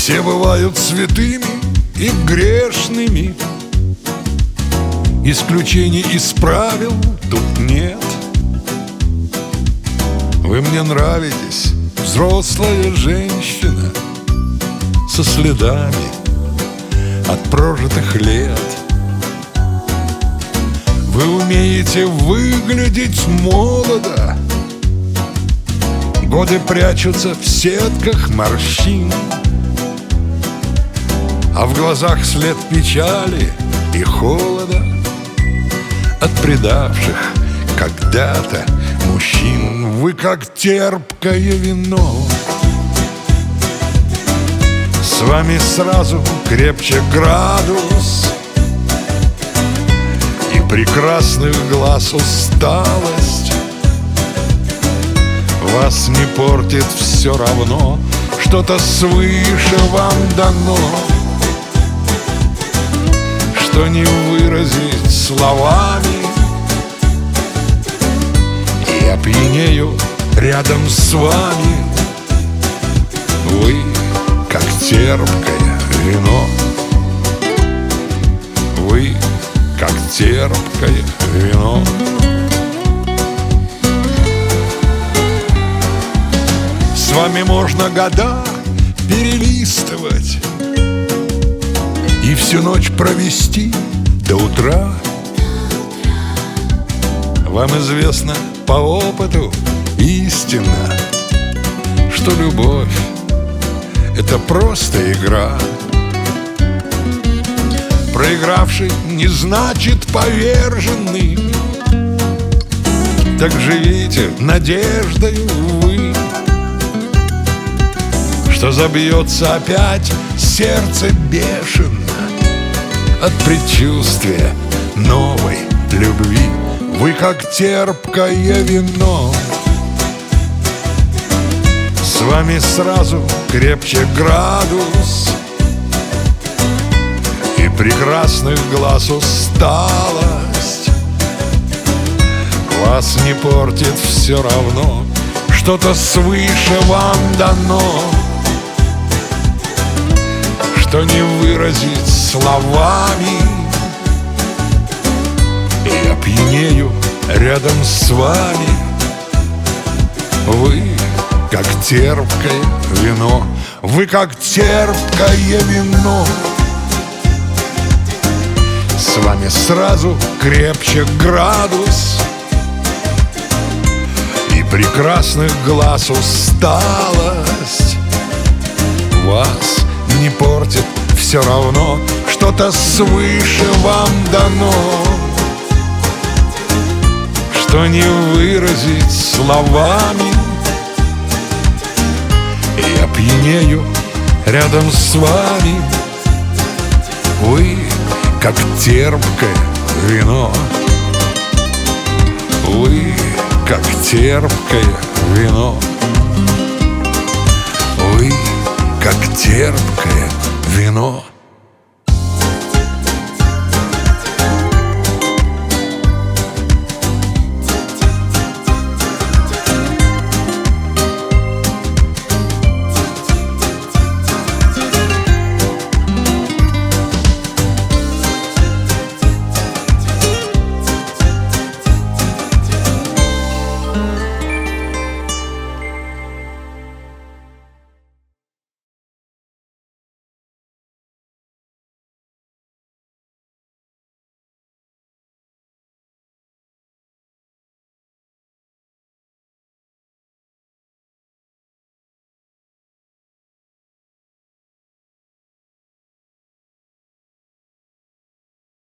Все бывают святыми и грешными, исключений из правил тут нет. Вы мне нравитесь, взрослая женщина, со следами от прожитых лет. Вы умеете выглядеть молодо, годы прячутся в сетках морщин, а в глазах след печали и холода от предавших когда-то мужчин. Вы как терпкое вино, с вами сразу крепче градус, и прекрасных глаз усталость вас не портит все равно, что-то свыше вам дано, что не выразить словами. И я пьянею рядом с вами. Вы как терпкое вино. Вы как терпкое вино. С вами можно года перелистывать и всю ночь провести до утра. Вам известно по опыту истинно, что любовь — это просто игра. Проигравший не значит поверженный. Так живите надеждою вы, что забьется опять сердце бешено от предчувствия новой любви. Вы как терпкое вино, с вами сразу крепче градус, и прекрасных глаз усталость вас не портит все равно, что-то свыше вам дано, что не выразить словами. Я пьянею рядом с вами. Вы как терпкое вино. Вы как терпкое вино. С вами сразу крепче градус, и прекрасных глаз усталость вас не портит все равно, что-то свыше вам дано, что не выразить словами. Я пьянею рядом с вами. Вы как терпкое вино. Вы как терпкое вино. Вы как терпкое вино.